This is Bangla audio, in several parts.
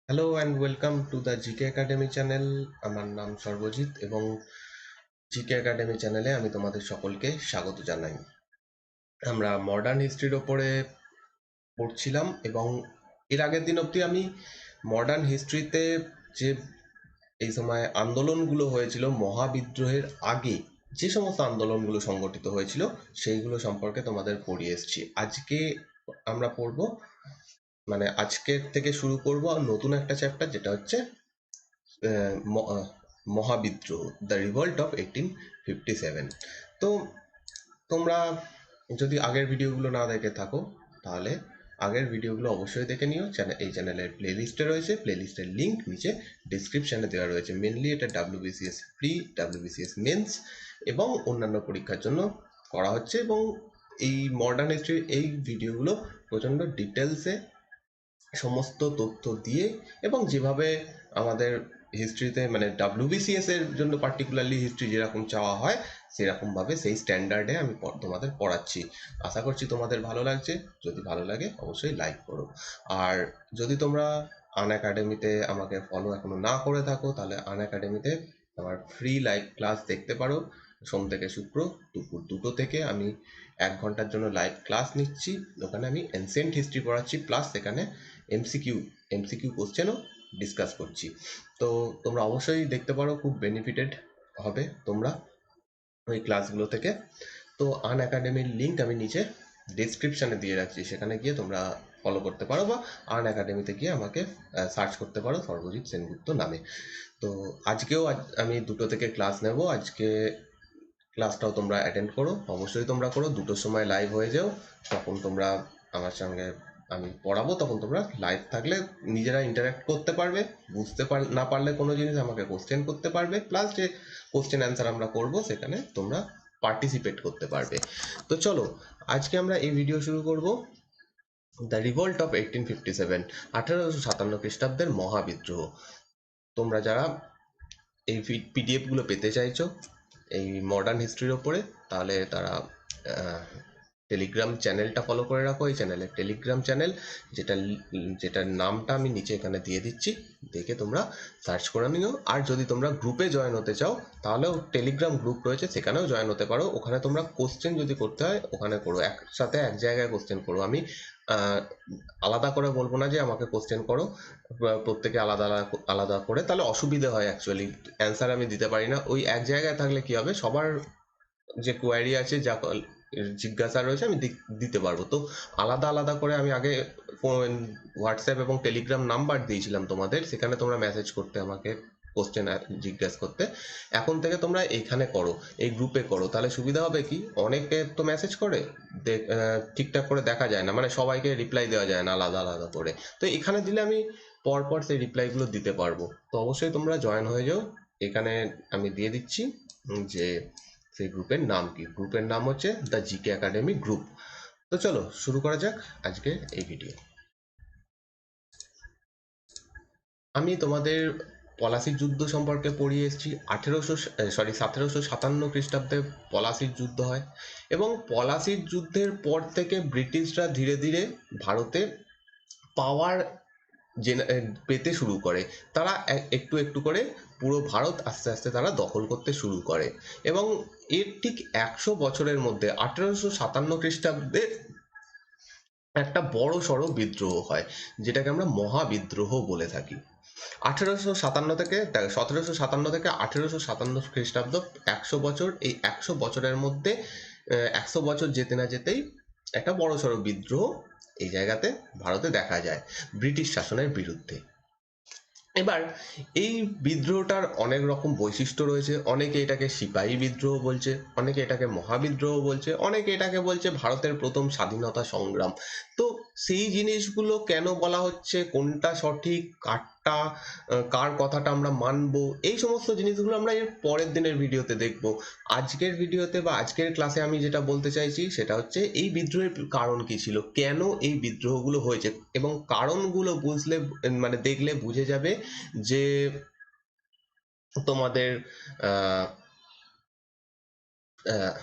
Hello and welcome to the GK academy channel. আমার নাম সর্বজিৎ এবং জিকে একাডেমি চ্যানেলে আমি তোমাদের সকলকে স্বাগত জানাই। আমরা মডার্ন হিস্ট্রির ওপরে পড়ছিলাম এবং এর আগের দিন অবধি আমি মডার্ন হিস্ট্রিতে যে এই সময় আন্দোলনগুলো হয়েছিল মহাবিদ্রোহের আগে, যে সমস্ত আন্দোলনগুলো সংগঠিত হয়েছিল সেইগুলো সম্পর্কে তোমাদের পড়িয়ে এসেছি। আজকে আমরা পড়ব, মানে আজকের থেকে শুরু করব নতুন একটা চ্যাপ্টার, যেটা হচ্ছে মহাবিদ্রোহ, দ্য রিভল্ট অফ 1857। তো তোমরা যদি আগের ভিডিওগুলো না দেখে থাকো তাহলে আগের ভিডিওগুলো অবশ্যই দেখে নিও। এই চ্যানেলের প্লেলিস্টে রয়েছে, প্লেলিস্টের লিঙ্ক নিচে ডিসক্রিপশানে দেওয়া রয়েছে। মেনলি এটা ডাব্লিউবিসিএস প্রি, ডাব্লিউবিসিএস মেন্স এবং অন্যান্য পরীক্ষার জন্য করা হচ্ছে। এবং এই মডার্ন হিস্ট্রির এই ভিডিওগুলো প্রচণ্ড ডিটেলসে সমস্ত তথ্য দিয়ে এবং যেভাবে আমাদের হিস্ট্রিতে মানে ডাব্লিউবিসিএস এর জন্য পার্টিকুলারলি হিস্ট্রি যেরকম চাওয়া হয় সেরকমভাবে সেই স্ট্যান্ডার্ডে আমি তোমাদের পড়াচ্ছি। আশা করছি তোমাদের ভালো লাগছে। যদি ভালো লাগে অবশ্যই লাইক করো। আর যদি তোমরা আন একাডেমিতে আমাকে ফলো এখনো না করে থাকো তাহলে আন একাডেমিতে আমার ফ্রি লাইভ ক্লাস দেখতে পারো। সোম থেকে শুক্র দুপুর 2টো থেকে আমি 1 ঘন্টার জন্য লাইভ ক্লাস নিচ্ছি। ওখানে আমি এনসেন্ট হিস্ট্রি পড়াচ্ছি, প্লাস সেখানে এমসিকিউ কোশ্চেনও ডিসকাস করছি। তো তোমরা অবশ্যই দেখতে পারো, খুব বেনিফিটেড হবে তোমরা ওই ক্লাসগুলো থেকে। তো আন একাডেমির লিঙ্ক আমি নিচে ডিসক্রিপশানে দিয়ে রাখছি, সেখানে গিয়ে তোমরা ফলো করতে পারো বা আন একাডেমিতে গিয়ে আমাকে সার্চ করতে পারো সর্বজিৎ সেনগুপ্ত নামে। তো আজকেও আমি 2টো থেকে ক্লাস নেব। আজকে ক্লাসটাও তোমরা অ্যাটেন্ড করো, অবশ্যই তোমরা করো। 2টোর সময় লাইভ হয়ে যাও, তখন তোমরা আমার সঙ্গে আমি পড়াবো, তখন তোমরা লাইভ থাকলে নিজেরা ইন্টারাক্ট করতে পারবে। বুঝতে না পারলে কোনো জিনিস আমাকে কোশ্চেন করতে পারবে, প্লাস যে কোশ্চেন অ্যান্সার আমরা করব সেখানে তোমরা পার্টিসিপেট করতে পারবে। তো চলো আজকে আমরা এই ভিডিও শুরু করব দ্য রিভল্ট অফ 1857, 1857 খ্রিস্টাব্দের মহাবিদ্রোহ। তোমরা যারা এই পিডিএফগুলো পেতে চাইছো এই মডার্ন হিস্ট্রির ওপরে, তাহলে তারা টেলিগ্রাম চ্যানেলটা ফলো করে রাখো। এই চ্যানেলের টেলিগ্রাম চ্যানেল, যেটার নামটা আমি নিচে এখানে দিয়ে দিচ্ছি, দেখে তোমরা সার্চ করে নিও। আর যদি তোমরা গ্রুপে জয়েন হতে চাও তাহলেও টেলিগ্রাম গ্রুপ রয়েছে, সেখানেও জয়েন হতে পারো। ওখানে তোমরা কোশ্চেন যদি করতে হয় ওখানে করো, একসাথে এক জায়গায় কোশ্চেন করো। আমি আলাদা করে বলবো না যে আমাকে কোশ্চেন করো, প্রত্যেকে আলাদা আলাদা করে, তাহলে অসুবিধে হয়। অ্যাকচুয়ালি অ্যান্সার আমি দিতে পারি না। ওই এক জায়গায় থাকলে কি হবে, সবার যে কোয়ারি আছে, যা জিজ্ঞাসা রয়েছে আমি দিতে পারবো। তো আলাদা আলাদা করে আমি আগে হোয়াটসঅ্যাপ এবং টেলিগ্রাম নাম্বার দিয়েছিলাম তোমাদের, সেখানে তোমরা মেসেজ করতে আমাকে কোশ্চেন জিজ্ঞাসা করতে। এখন থেকে তোমরা এইখানে করো, এই গ্রুপে করো, তাহলে সুবিধা হবে কি, অনেকে তো মেসেজ করে ঠিকঠাক করে দেখা যায় না, মানে সবাইকে রিপ্লাই দেওয়া যায় না আলাদা আলাদা করে। তো এখানে দিলে আমি পরপর সেই রিপ্লাইগুলো দিতে পারবো। তো অবশ্যই তোমরা জয়েন হয়ে যাও। এখানে আমি দিয়ে দিচ্ছি যে সেই গ্রুপের নাম কি। গ্রুপের নাম হচ্ছে দ্য জিকে একাডেমি গ্রুপ। তো চলো শুরু করা যাক আজকে এই ভিডিও। আমি তোমাদের পলাশির যুদ্ধ সম্পর্কে পড়িয়ে এসেছি। 1757 খ্রিস্টাব্দে পলাশির যুদ্ধ হয় এবং পলাশির যুদ্ধের পর থেকে ব্রিটিশরা ধীরে ধীরে ভারতে পাওয়ার পেতে শুরু করে। তারা একটু একটু করে পুরো ভারত আস্তে আস্তে তারা দখল করতে শুরু করে এবং এর ঠিক 100 বছরের মধ্যে 1857 খ্রিস্টাব্দে একটা বড় সড়ো বিদ্রোহ হয়, যেটাকে আমরা মহাবিদ্রোহ বলে থাকি। 1757 খ্রিস্টাব্দ, 100 বছর। এই 100 বছরের মধ্যে 100 বছর যেতে না যেতেই একটা বড় সড়ো বিদ্রোহ এই জায়গাতে ভারতে দেখা যায় ব্রিটিশ শাসনের বিরুদ্ধে। এবার এই বিদ্রোহটার অনেক রকম বৈশিষ্ট্য রয়েছে। অনেকে এটাকে সিপাহী বিদ্রোহ বলছে, অনেকে এটাকে মহাবিদ্রোহ বলছে, অনেকে এটাকে বলছে ভারতের প্রথম স্বাধীনতা সংগ্রাম। তো সেই জিনিসগুলো কেন বলা হচ্ছে, কোনটা সঠিক, কার কথাটা আমরা মানবো, এই সমস্ত জিনিসগুলো আমরা এর পরের দিনের ভিডিওতে দেখব। আজকের ভিডিওতে বা আজকের ক্লাসে আমি যেটা বলতে চাইছি সেটা হচ্ছে এই বিদ্রোহের কারণ কি ছিল, কেন এই বিদ্রোহগুলো হয়েছে, এবং কারণগুলো বুঝলে মানে দেখলে বুঝে যাবে যে তোমাদের আহ, আহ,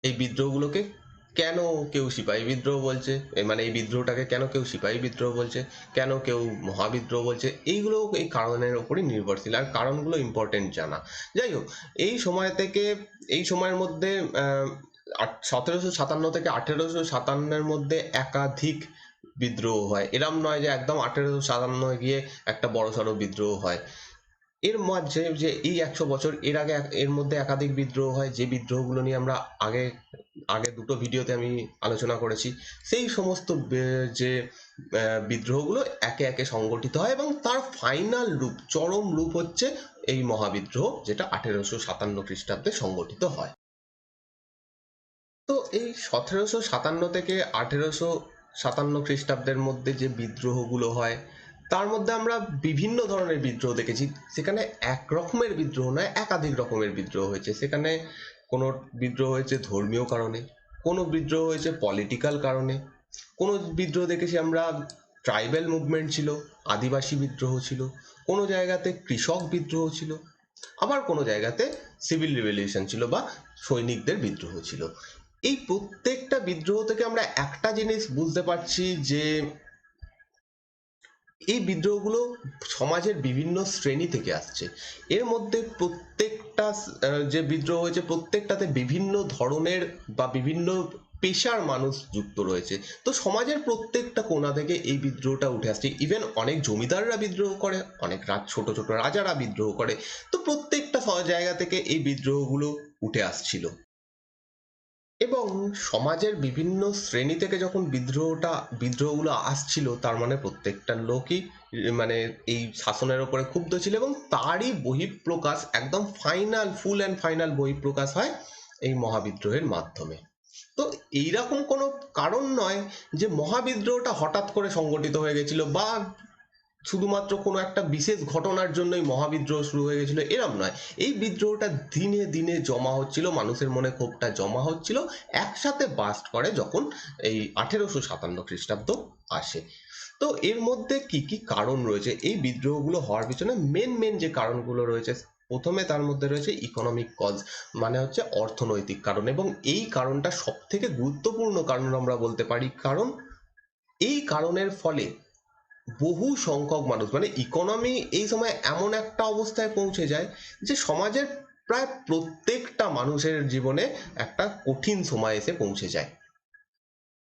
এই বিদ্রোহগুলোকে কেন কেউ সিপাহী বিদ্রোহ বলছে, মানে এই বিদ্রোহটাকে কেন কেউ সিপাহী বিদ্রোহ বলছে, কেন কেউ মহাবিদ্রোহ বলছে, এইগুলো এই কারণের উপরই নির্ভরশীল, আর কারণগুলো ইম্পর্টেন্ট জানা। যাই হোক, এই সময় থেকে এই সময়ের মধ্যে 1757 থেকে 1857-এর মধ্যে একাধিক বিদ্রোহ হয়। এরম নয় যে একদম 1857 গিয়ে একটা বড়সড় বিদ্রোহ হয়। এর মাঝে যে এই 100 বছর এর আগে এর মধ্যে একাধিক বিদ্রোহ হয়, যে বিদ্রোহগুলো নিয়ে আমরা আগে আগে দুটো ভিডিওতে আমি আলোচনা করেছি। সেই সমস্ত যে বিদ্রোহগুলো একে একে সংগঠিত হয় এবং তার ফাইনাল রূপ, চরম রূপ হচ্ছে এই মহাবিদ্রোহ, যেটা 1857 খ্রিস্টাব্দে সংগঠিত হয়। তো এই 1757 থেকে 1857 খ্রিস্টাব্দের মধ্যে যে বিদ্রোহগুলো হয়, তার মধ্যে আমরা বিভিন্ন ধরনের বিদ্রোহ দেখেছি। সেখানে এক রকমের বিদ্রোহ নয়, একাধিক রকমের বিদ্রোহ হয়েছে। সেখানে কোনো বিদ্রোহ হয়েছে ধর্মীয় কারণে, কোনো বিদ্রোহ হয়েছে পলিটিক্যাল কারণে, কোনো বিদ্রোহ দেখেছি আমরা ট্রাইবাল মুভমেন্ট ছিল, আদিবাসী বিদ্রোহ ছিল, কোনো জায়গাতে কৃষক বিদ্রোহ ছিল, আবার কোনো জায়গাতে সিভিল রিভলিউশন ছিল বা সৈনিকদের বিদ্রোহ ছিল। এই প্রত্যেকটা বিদ্রোহ থেকে আমরা একটা জিনিস বুঝতে পারছি যে এই বিদ্রোহগুলো সমাজের বিভিন্ন শ্রেণী থেকে আসছে। এর মধ্যে প্রত্যেকটা যে বিদ্রোহ হয়েছে, প্রত্যেকটাতে বিভিন্ন ধরনের বা বিভিন্ন পেশার মানুষ যুক্ত রয়েছে। তো সমাজের প্রত্যেকটা কোণা থেকে এই বিদ্রোহটা উঠে আসছে। ইভেন অনেক জমিদাররা বিদ্রোহ করে, অনেক ছোট ছোট রাজারা বিদ্রোহ করে। তো প্রত্যেকটা জায়গা থেকে এই বিদ্রোহগুলো উঠে আসছিল এবং সমাজের বিভিন্ন শ্রেণী থেকে যখন বিদ্রোহগুলো আসছিল, তার মানে প্রত্যেকটা লোকই মানে এই শাসনের ওপরে ক্ষুব্ধ ছিল এবং তারই বহিঃপ্রকাশ, একদম ফুল অ্যান্ড ফাইনাল বহিঃপ্রকাশ হয় এই মহাবিদ্রোহের মাধ্যমে। তো এইরকম কোনো কারণ নয় যে মহাবিদ্রোহটা হঠাৎ করে সংগঠিত হয়ে গেছিল বা শুধুমাত্র কোনো একটা বিশেষ ঘটনার জন্যই মহাবিদ্রোহ শুরু হয়ে গেছিল, এরম নয়। এই বিদ্রোহটা দিনে দিনে জমা হচ্ছিল, মানুষের মনে ক্ষোভটা জমা হচ্ছিল, একসাথে বাস্ট করে যখন এই 1857 খ্রিস্টাব্দ আসে। তো এর মধ্যে কি কি কারণ রয়েছে এই বিদ্রোহগুলো হওয়ার পিছনে? মেন মেন যে কারণগুলো রয়েছে, প্রথমে তার মধ্যে রয়েছে ইকোনমিক কজ, মানে হচ্ছে অর্থনৈতিক কারণ, এবং এই কারণটা সব থেকে গুরুত্বপূর্ণ কারণ আমরা বলতে পারি, কারণ এই কারণের ফলে বহু সংখ্যক মানুষ, মানে ইকোনমি এই সময় এমন একটা অবস্থায় পৌঁছে যায় যে সমাজের প্রায় প্রত্যেকটা মানুষের জীবনে একটা কঠিন সময় এসে পৌঁছে যায়।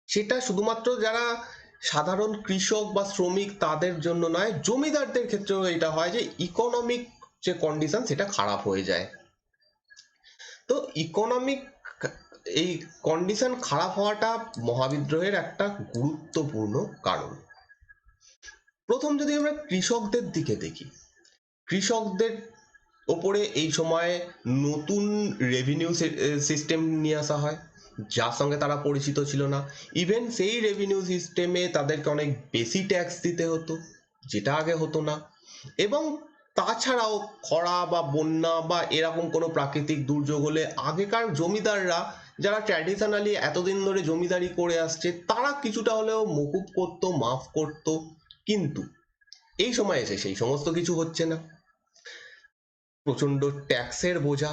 সেটা শুধুমাত্র যারা সাধারণ কৃষক বা শ্রমিক তাদের জন্য নয়, জমিদারদের ক্ষেত্রেও এটা হয় যে ইকোনমিক যে কন্ডিশন সেটা খারাপ হয়ে যায়। তো ইকোনমিক এই কন্ডিশন খারাপ হওয়াটা মহাবিদ্রোহের একটা গুরুত্বপূর্ণ কারণ। প্রথম যদি আমরা কৃষকদের দিকে দেখি, কৃষকদের ওপরে এই সময়ে নতুন রেভিনিউ সিস্টেম নিয়ে আসা হয়, যার সঙ্গে তারা পরিচিত ছিল না। ইভেন সেই রেভিনিউ সিস্টেমে তাদেরকে অনেক বেশি ট্যাক্স দিতে হতো, যেটা আগে হতো না। এবং তাছাড়াও খরা বা বন্যা বা এরকম কোনো প্রাকৃতিক দুর্যোগ হলে আগেকার জমিদাররা, যারা ট্র্যাডিশনালি এতদিন ধরে জমিদারি করে আসছে, তারা কিছুটা হলেও মকুব করতো, মাফ করতো। কিন্তু এই সময় এসে সেই সমস্ত কিছু হচ্ছে না, প্রচন্ড ট্যাক্সের বোঝা।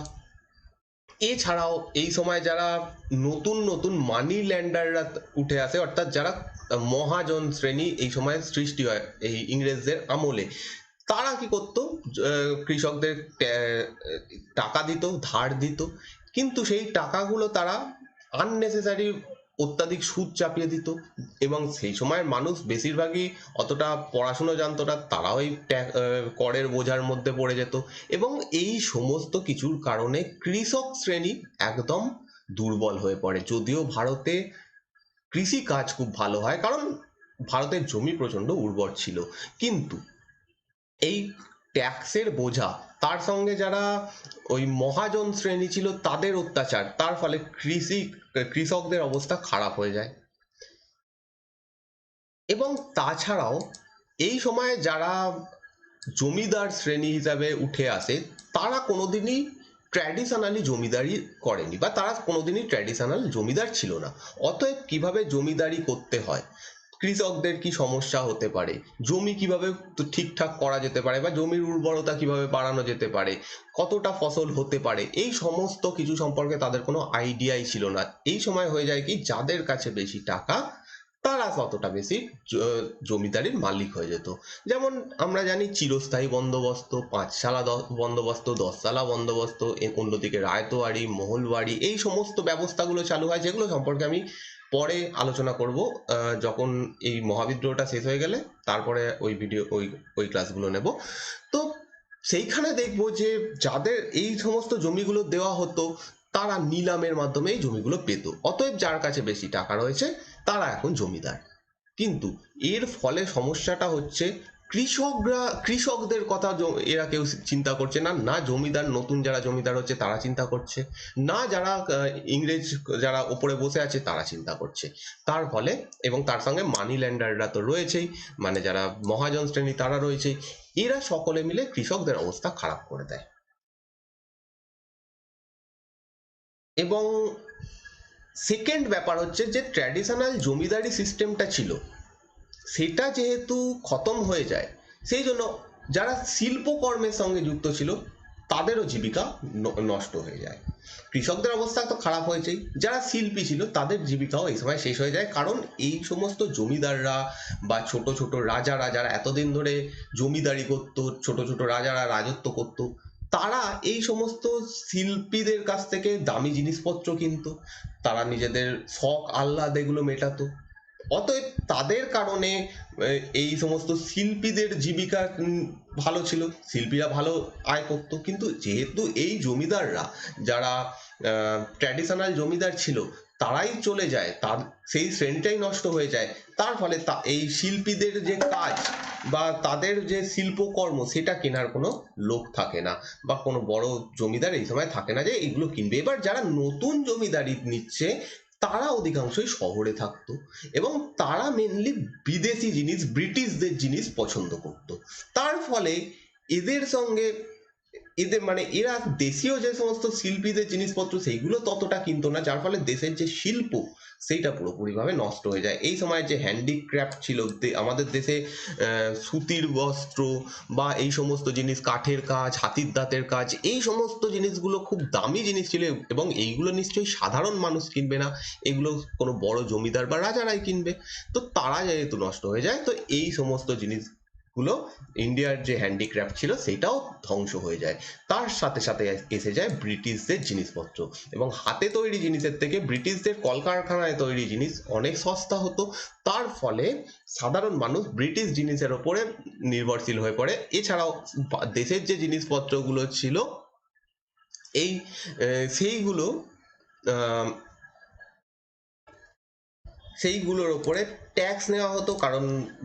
এছাড়াও এই সময় যারা নতুন নতুন মানি ল্যান্ডাররা উঠে আসে, অর্থাৎ যারা মহাজন শ্রেণী এই সময় সৃষ্টি হয় এই ইংরেজদের আমলে, তারা কি করতো? কৃষকদের টাকা দিত, ধার দিত, কিন্তু সেই টাকাগুলো তারা আননেসেসারি অত্যাধিক সুদ চাপিয়ে দিত। এবং সেই সময়ের মানুষ বেশিরভাগই অতটা পড়াশুনো জানতো না, তারাও এই করের বোঝার মধ্যে পড়ে যেত। এবং এই সমস্ত কিছুর কারণে কৃষক শ্রেণী একদম দুর্বল হয়ে পড়ে। যদিও ভারতে কৃষি কাজ খুব ভালো হয়, কারণ ভারতের জমি প্রচন্ড উর্বর ছিল, কিন্তু এই ট্যাক্সের বোঝা, তার সঙ্গে যারা ওই মহাজন শ্রেণী ছিল তাদের অত্যাচার, তার ফলে কৃষকদের অবস্থা খারাপ হয়ে যায়। এবং তাছাড়াও এই সময় যারা জমিদার শ্রেণী হিসাবে উঠে আসে, তারা কোনোদিনই ট্র্যাডিশনালি জমিদারি করেনি বা তারা কোনোদিনই ট্র্যাডিশনাল জমিদার ছিল না। অতএব কিভাবে জমিদারি করতে হয়, কৃষকদের কি সমস্যা হতে পারে, জমি কিভাবে ঠিকঠাক করা যেতে পারে বা জমির উর্বরতা কিভাবে বাড়ানো যেতে পারে, কতটা ফসল হতে পারে, এই সমস্ত কিছু সম্পর্কে তাদের কোনো আইডিয়াই ছিল না। এই সময় হয়ে যায় কি, যাদের কাছে বেশি টাকা তারা ততটা বেশি জমিদারির মালিক হয়ে যেত। যেমন আমরা জানি চিরস্থায়ী বন্দোবস্ত, পাঁচশালা বন্দোবস্ত, 10 শালা বন্দোবস্ত, অন্যদিকে রায়তোয়ারি, মহলবাড়ি, এই সমস্ত ব্যবস্থাগুলো চালু হয়, যেগুলো সম্পর্কে আমি পরে আলোচনা করব যখন এই মহাবিদ্রোহটা শেষ হয়ে গেলে, তারপরে ওই ক্লাসগুলো নেব। তো সেইখানে দেখবো যে যাদের এই সমস্ত জমিগুলো দেওয়া হতো তারা নিলামের মাধ্যমে এই জমিগুলো পেত, অতএব যার কাছে বেশি টাকা রয়েছে তারা এখন জমিদার। কিন্তু এর ফলে সমস্যাটা হচ্ছে, কৃষকদের কথা এরা কেউ চিন্তা করছে না, না জমিদার, নতুন যারা জমিদার হচ্ছে তারা চিন্তা করছে, না যারা ইংরেজ যারা ওপরে বসে আছে তারা চিন্তা করছে। তার ফলে, এবং তার সঙ্গে মানি ল্যান্ডাররা তো রয়েছেই, মানে যারা মহাজন শ্রেণী তারা রয়েছেই, এরা সকলে মিলে কৃষকদের অবস্থা খারাপ করে দেয়। এবং সেকেন্ড ব্যাপার হচ্ছে যে ট্র্যাডিশনাল জমিদারি সিস্টেমটা ছিল সেটা যেহেতু খতম হয়ে যায়, সেই জন্য যারা শিল্পকর্মের সঙ্গে যুক্ত ছিল তাদেরও জীবিকা নষ্ট হয়ে যায়। কৃষকদের অবস্থা তো খারাপ হয়েছেই, যারা শিল্পী ছিল তাদের জীবিকাও এই সময় শেষ হয়ে যায়, কারণ এই সমস্ত জমিদাররা বা ছোট ছোট রাজারা যারা এতদিন ধরে জমিদারি করত, ছোট ছোট রাজারা রাজত্ব করত, তারা এই সমস্ত শিল্পীদের কাছ থেকে দামি জিনিসপত্র কিনতো, তারা নিজেদের শখ আহ্লাদ এগুলো মেটাতো। অতএব তাদের কারণে এই সমস্ত শিল্পীদের জীবিকা ভালো ছিল, শিল্পীরা ভালো আয় করতো। কিন্তু যেহেতু এই জমিদাররা যারা ট্র্যাডিশনাল জমিদার ছিল তারাই চলে যায়, তার সেই শ্রেণীটাই নষ্ট হয়ে যায়, তার ফলে এই শিল্পীদের যে কাজ বা তাদের যে শিল্পকর্ম সেটা কেনার কোনো লোক থাকে না, বা কোনো বড় জমিদার এই সময় থাকে না যে এগুলো কিনবে। এবার যারা নতুন জমিদারি নিচ্ছে তারা অধিকাংশই শহরে থাকতো, এবং তারা মেনলি বিদেশি জিনিস, ব্রিটিশদের জিনিস পছন্দ করত। তার ফলে এদের সঙ্গে মানে এরা দেশীয় যে সমস্ত শিল্পীদের জিনিসপত্র সেইগুলো ততটা কিনতো না, যার ফলে দেশের যে শিল্প সেইটা পুরোপুরিভাবে নষ্ট হয়ে যায়। এই সময় যে হ্যান্ডিক্রাফট ছিল আমাদের দেশে, সুতির বস্ত্র বা এই সমস্ত জিনিস, কাঠের কাজ, হাতির দাঁতের কাজ, এই সমস্ত জিনিসগুলো খুব দামি জিনিস ছিল, এবং এইগুলো নিশ্চয়ই সাধারণ মানুষ কিনবে না, এগুলো কোনো বড় জমিদার বা রাজারাই কিনবে। তো তারা যেহেতু নষ্ট হয়ে যায়, তো এই সমস্ত জিনিসগুলো, ইন্ডিয়ার যে হ্যান্ডিক্রাফট ছিল সেটাও ধ্বংস হয়ে যায়। তার সাথে সাথে এসে যায় ব্রিটিশদের জিনিসপত্র, এবং হাতে তৈরি জিনিসের থেকে ব্রিটিশদের কলকারখানায় তৈরি জিনিস অনেক সস্তা হতো। তার ফলে সাধারণ মানুষ ব্রিটিশ জিনিসের ওপরে নির্ভরশীল হয়ে পড়ে। এছাড়াও দেশের যে জিনিসপত্রগুলো ছিল এই সেইগুলো সেইগুলোর ওপরে ট্যাক্স নেওয়া হতো, কারণ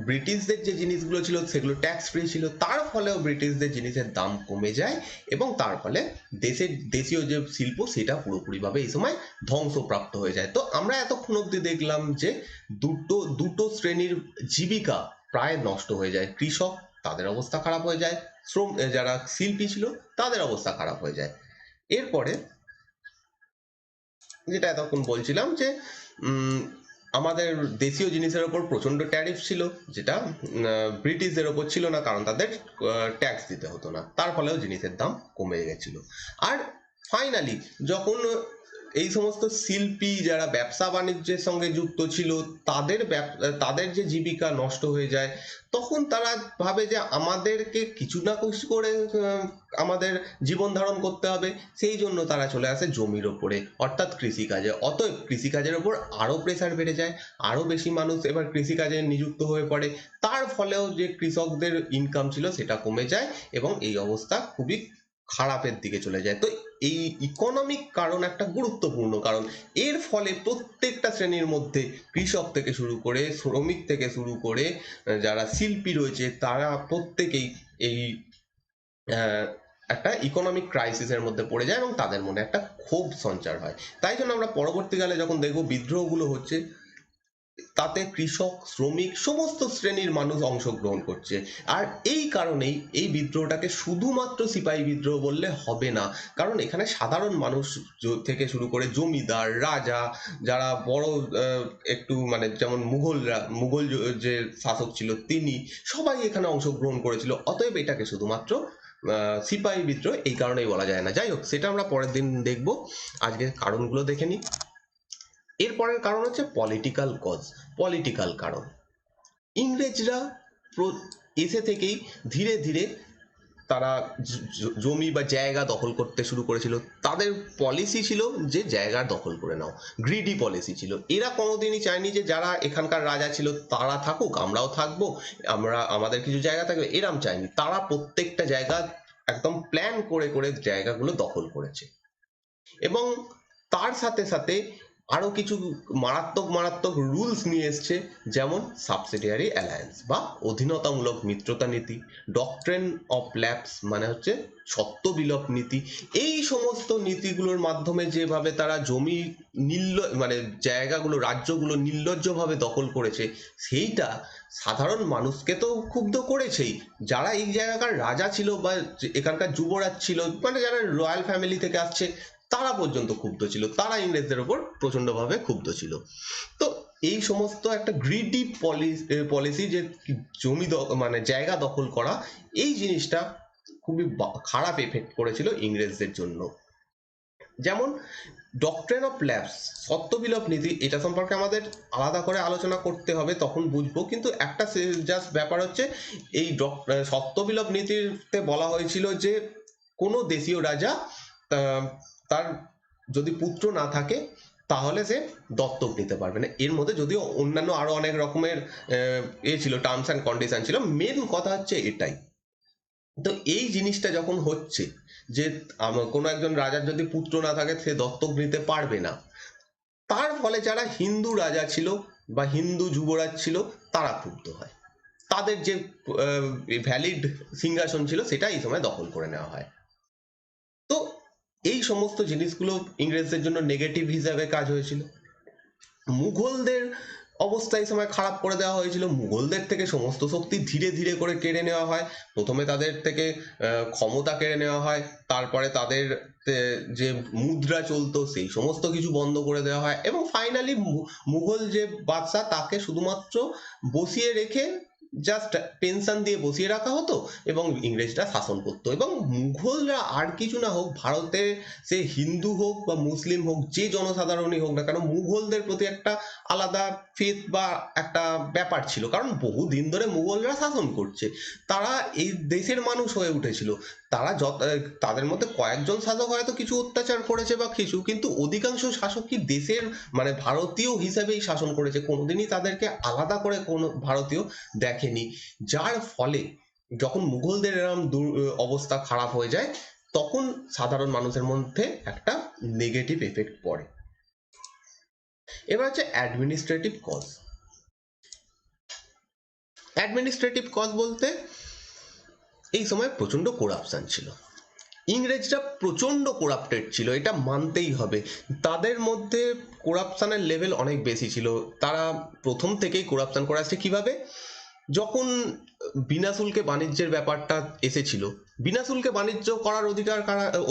ব্রিটিশদের যে জিনিসগুলো ছিল সেগুলো ট্যাক্স ফ্রি ছিল। তার ফলেও ব্রিটিশদের জিনিসের দাম কমে যায়, এবং তার ফলে দেশীয় যে শিল্প সেটা পুরোপুরিভাবে এই সময় ধ্বংসপ্রাপ্ত হয়ে যায়। তো আমরা এতক্ষণ অব্দি দেখলাম যে দুটো শ্রেণীর জীবিকা প্রায় নষ্ট হয়ে যায়। কৃষক, তাদের অবস্থা খারাপ হয়ে যায়, যারা শিল্পী ছিল তাদের অবস্থা খারাপ হয়ে যায়। এরপরে যেটা এতক্ষণ বলছিলাম যে আমাদের দেশীয় জিনিসের ওপর প্রচন্ড ট্যারিফ ছিল, যেটা ব্রিটিশদের ওপর ছিল না, কারণ তাদের ট্যাক্স দিতে হতো না, তার ফলেও জিনিসের দাম কমে গেছিল। আর ফাইনালি যখন এই সমস্ত শিল্পী যারা ব্যবসা বাণিজ্যের সঙ্গে যুক্ত ছিল তাদের যে জীবিকা নষ্ট হয়ে যায়, তখন তারা ভাবে যে আমাদেরকে কিছু না কিছু করে আমাদের জীবন ধারণ করতে হবে, সেই জন্য তারা চলে আসে জমির ওপরে, অর্থাৎ কৃষিকাজে। অতএব কৃষিকাজের ওপর আরো প্রেসার বেড়ে যায়, আরো বেশি মানুষ এবার কৃষিকাজে নিযুক্ত হয়ে পড়ে, তার ফলেও যে কৃষকদের ইনকাম ছিল সেটা কমে যায়, এবং এই অবস্থা খুবই খারাপের দিকে চলে যায়। তো এই ইকোনমিক কারণ একটা গুরুত্বপূর্ণ কারণ, এর ফলে প্রত্যেকটা শ্রেণীর মধ্যে, কৃষক থেকে শুরু করে, শ্রমিক থেকে শুরু করে, যারা শিল্পী রয়েছে তারা প্রত্যেকেই এই একটা ইকোনমিক ক্রাইসিসের মধ্যে পড়ে যায়, এবং তাদের মনে একটা ক্ষোভ সঞ্চার হয়। তাই জন্য আমরা পরবর্তীকালে যখন দেখবো বিদ্রোহগুলো হচ্ছে, তাতে কৃষক, শ্রমিক, সমস্ত শ্রেণীর মানুষ অংশগ্রহণ করছে। আর এই কারণেই এই বিদ্রোহটাকে শুধুমাত্র সিপাহী বিদ্রোহ বললে হবে না, কারণ এখানে সাধারণ মানুষ থেকে শুরু করে জমিদার, রাজা, যারা বড় একটু মানে যেমন মুঘল যে শাসক ছিল তিনি, সবাই এখানে অংশগ্রহণ করেছিল। অতএব এটাকে শুধুমাত্র সিপাহী বিদ্রোহ এই কারণেই বলা যায় না। যাই হোক, সেটা আমরা পরের দিন দেখব। আজকে কারণগুলো দেখে নিই। এরপরের কারণ হচ্ছে পলিটিক্যাল কজ, পলিটিক্যাল কারণ। ইংরেজরা এসে থেকেই ধীরে ধীরে তারা জমি বা জায়গা দখল করতে শুরু করেছিল। তাদের পলিসি ছিল যে জায়গা দখল করে নাও, গ্রিডি পলিসি ছিল। এরা কোনোদিনই চায়নি যে যারা এখানকার রাজা ছিল তারা থাকুক, আমরাও থাকবো, আমাদের কিছু জায়গা থাকবে, এরম চায়নি। তারা প্রত্যেকটা জায়গা একদম প্ল্যান করে করে জায়গাগুলো দখল করেছে। এবং তার সাথে সাথে আরো কিছু মারাত্মক মারাত্মক রুলস নিয়ে এসছে, যেমন সাবসিডিয়ারি অ্যালায়েন্স বা অধীনতামূলক মিত্রতা নীতি, ডক্ট্রিন অফ ল্যাপস মানে হচ্ছে সত্ত্ব বিলোপ নীতি। এই সমস্ত নীতিগুলোর মাধ্যমে যেভাবে তারা জমি মানে জায়গাগুলো, রাজ্যগুলো নির্লজ্জভাবে দখল করেছে, সেইটা সাধারণ মানুষকে তো ক্ষুব্ধ করেছেই। যারা এই জায়গাকার রাজা ছিল বা এখানকার যুবরাজ ছিল, মানে যারা রয়্যাল ফ্যামিলি থেকে আসছে, তারা পর্যন্ত ক্ষুব্ধ ছিল। তারা ইংরেজদের ওপর প্রচন্ডভাবে ক্ষুব্ধ ছিল। তো এই সমস্ত একটা গ্রিডি পলিসি, যে জমি মানে জায়গা দখল করা, এই জিনিসটা খুবই খারাপ এফেক্ট করেছিল ইংরেজদের জন্য। যেমন ডক্ট্রিন অফ ল্যাপস, সত্ত্ববিলোপ নীতি, এটা সম্পর্কে আমাদের আলাদা করে আলোচনা করতে হবে, তখন বুঝবো। কিন্তু একটা জাস্ট ব্যাপার হচ্ছে, এই সত্ত্ববিলোপ নীতিতে বলা হয়েছিল যে কোনো দেশীয় রাজা তার যদি পুত্র না থাকে তাহলে সে দত্তক নিতে পারবে না। এর মধ্যে যদিও অন্যান্য আরো অনেক রকমের ছিল, টার্মস অ্যান্ড কন্ডিশন ছিল, মেন কথা হচ্ছে এটাই। তো এই জিনিসটা যখন হচ্ছে যে কোনো একজন রাজার যদি পুত্র না থাকে সে দত্তক নিতে পারবে না, তার ফলে যারা হিন্দু রাজা ছিল বা হিন্দু যুবরাজ ছিল তারা ক্ষুব্ধ হয়। তাদের যে ভ্যালিড সিংহাসন ছিল সেটা এই সময় দখল করে নেওয়া হয়। তো এই সমস্ত জিনিসগুলো ইংরেজদের জন্য নেগেটিভ হিসাবে কাজ হয়েছিল। মুঘলদের অবস্থা এই সময় খারাপ করে দেওয়া হয়েছিল। মুঘলদের থেকে সমস্ত শক্তি ধীরে ধীরে করে কেড়ে নেওয়া হয়। প্রথমে তাদের থেকে ক্ষমতা কেড়ে নেওয়া হয়, তারপরে তাদের যে মুদ্রা চলতো সেই সমস্ত কিছু বন্ধ করে দেওয়া হয়, এবং ফাইনালি মুঘল যে বাদশা তাকে শুধুমাত্র বসিয়ে রেখে জাস্ট পেনশন দিয়ে বসিয়ে রাখা হতো এবং ইংরেজরা শাসন করতো। এবং মুঘলরা আর কিছু না হোক, ভারতে সে হিন্দু হোক বা মুসলিম হোক, যে জনসাধারণই হোক না কেন, মুঘলদের প্রতি একটা আলাদা ফেথ বা একটা ব্যাপার ছিল, কারণ বহুদিন ধরে মুঘলরা শাসন করছে। তারা এই দেশের মানুষ হয়ে উঠেছিল। তারা তাদের মধ্যে কয়েকজন শাসক হয়তো কিছু অত্যাচার করেছে বা কিছু, কিন্তু অধিকাংশ শাসকই দেশের মানে ভারতীয় হিসেবেই শাসন করেছে, কোনোদিনই তাদেরকে আলাদা করে কোনো ভারতীয় দেখেনি। যার ফলে যখন মুঘলদের এরকম অবস্থা খারাপ হয়ে যায়, তখন সাধারণ মানুষের মধ্যে একটা নেগেটিভ এফেক্ট পড়ে। এবার হচ্ছে অ্যাডমিনিস্ট্রেটিভ কজ। অ্যাডমিনিস্ট্রেটিভ কজ বলতে এই সময় প্রচন্ড করাপশন ছিল। ইংরেজরা প্রচন্ড করাপ্টেড ছিল, এটা মানতেই হবে। তাদের মধ্যে করাপশনের লেভেল অনেক বেশি ছিল। তারা প্রথম থেকেই করাপশন করে আসছে। কিভাবে? যখন বিনা শুল্কে বাণিজ্যের ব্যাপারটা এসেছিল, বিনা শুল্কে বাণিজ্য করার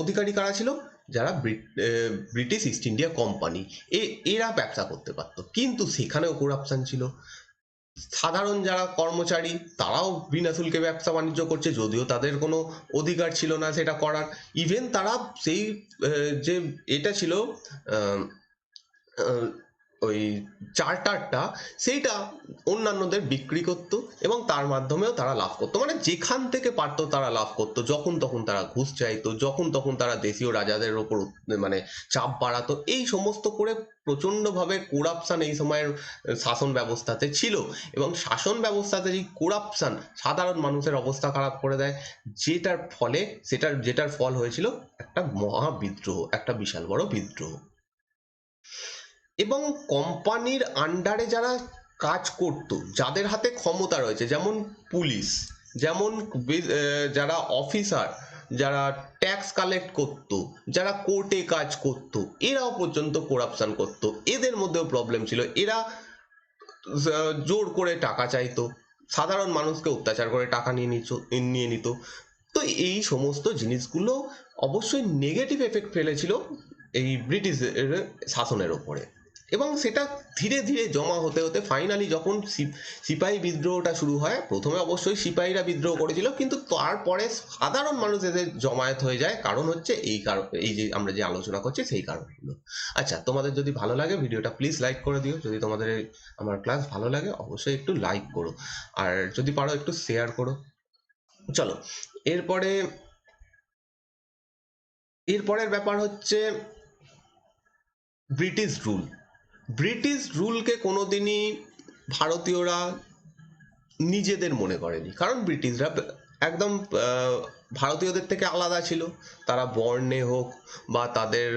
অধিকারী কারা ছিল? যারা ব্রিটিশ ইস্ট ইন্ডিয়া কোম্পানি, এরা ব্যবসা করতে পারতো, কিন্তু সেখানেও করাপশন ছিল। সাধারণ যারা কর্মচারী তারাও বিনা শুল্কে ব্যবসা বাণিজ্য করছে, যদিও তাদের কোনো অধিকার ছিল না সেটা করার। ইভেন তারা সেই যে এটা ছিল ওই চার্টারটা, সেইটা অন্যান্যদের বিক্রি করত এবং তার মাধ্যমেও তারা লাভ করতো। মানে যেখান থেকে পারতো তারা লাভ করতো। যখন তখন তারা ঘুষ চাইতো, যখন তখন তারা দেশীয় রাজাদের ওপর মানে চাপ বাড়াতো। এই সমস্ত করে প্রচন্ডভাবে করাপশন এই সময়ের শাসন ব্যবস্থাতে ছিল, এবং শাসন ব্যবস্থাতে এই করাপশন সাধারণ মানুষের অবস্থা খারাপ করে দেয়, যেটার ফল হয়েছিল একটা মহা বিদ্রোহ, একটা বিশাল বড় বিদ্রোহ। এবং কোম্পানির আন্ডারে যারা কাজ করত, যাদের হাতে ক্ষমতা রয়েছে, যেমন পুলিশ, যেমন যারা অফিসার, যারা ট্যাক্স কালেক্ট করত, যারা কোর্টে কাজ করত, এরাও পর্যন্ত করাপশন করত। এদের মধ্যেও প্রবলেম ছিল। এরা জোর করে টাকা চাইতো, সাধারণ মানুষকে অত্যাচার করে টাকা নিয়ে নিত। তো এই সমস্ত জিনিসগুলো অবশ্যই নেগেটিভ এফেক্ট ফেলেছিল এই ব্রিটিশের শাসনের ওপরে, এবং সেটা ধীরে ধীরে জমা হতে হতে ফাইনালি যখন সিপাহী বিদ্রোহটা শুরু হয়, প্রথমে অবশ্যই সিপাহীরা বিদ্রোহ করেছিল, কিন্তু তারপরে সাধারণ মানুষ এদের জমায়েত হয়ে যায়। কারণ হচ্ছে এই কারণ, এই যে আমরা যে আলোচনা করছি সেই কারণগুলো। আচ্ছা, তোমাদের যদি ভালো লাগে ভিডিওটা প্লিজ লাইক করে দিও। যদি তোমাদের আমার ক্লাস ভালো লাগে অবশ্যই একটু লাইক করো, আর যদি পারো একটু শেয়ার করো। চলো, এরপরে এরপরের ব্যাপার হচ্ছে ব্রিটিশ রুল। ব্রিটিশ রুলকে কোনোদিনই ভারতীয়রা নিজেদের মনে করেনি, কারণ ব্রিটিশরা একদম ভারতীয়দের থেকে আলাদা ছিল। তারা বর্ণে হোক বা তাদের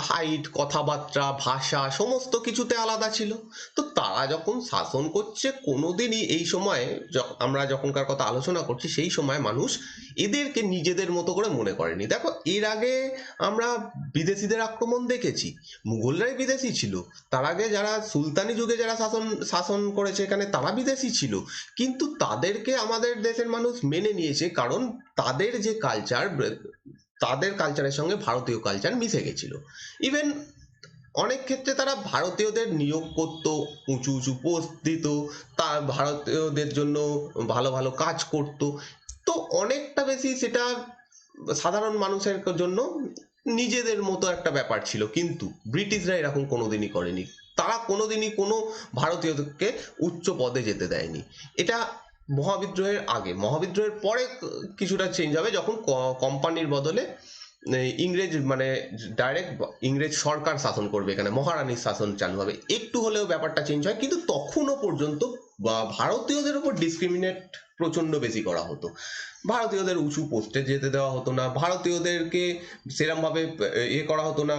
হাইট, কথাবার্তা, ভাষা, সমস্ত কিছুতে আলাদা ছিল। তো তারা যখন শাসন করছে, কোনোদিনই এই সময়ে আমরা যখনকার কথা আলোচনা করছি সেই সময় মানুষ এদেরকে নিজেদের মতো করে মনে করেনি। দেখো, এর আগে আমরা বিদেশিদের আক্রমণ দেখেছি, মুঘলরাই বিদেশি ছিল। তার আগে যারা সুলতানি যুগে যারা শাসন করেছে এখানে, তারা বিদেশি ছিল, কিন্তু তাদেরকে আমাদের দেশের মানুষ মেনে নিয়েছে, কারণ তাদের যে কালচার, তাদের কালচারের সঙ্গে ভারতীয় কালচার মিশে গেছিল। ইভেন অনেক ক্ষেত্রে তারা ভারতীয়দের নিয়োগ করত, উঁচু উঁচু পোস্ট দিত, তা ভারতীয়দের জন্য ভালো ভালো কাজ করত। তো অনেকটা বেশি সেটা সাধারণ মানুষের জন্য নিজেদের মতো একটা ব্যাপার ছিল, কিন্তু ব্রিটিশরা এরকম কোনোদিনই করেনি। তারা কোনোদিনই কোনো ভারতীয়কে উচ্চ পদে যেতে দেয়নি। এটা মহাবিদ্রোহের আগে। মহাবিদ্রোহের পরে কিছুটা চেঞ্জ হবে, যখন কোম্পানির বদলে ইংরেজ, মানে ডাইরেক্ট ইংরেজ সরকার শাসন করবে, এখানে মহারানীর শাসন চালু হবে, একটু হলেও ব্যাপারটা চেঞ্জ হয়। কিন্তু তখনও পর্যন্ত ভারতীয়দের উপর ডিসক্রিমিনেট প্রচন্ড বেশি করা হতো। ভারতীয়দের উঁচু পোস্টে যেতে দেওয়া হতো না, ভারতীয়দেরকে সেরম ভাবে করা হতো না,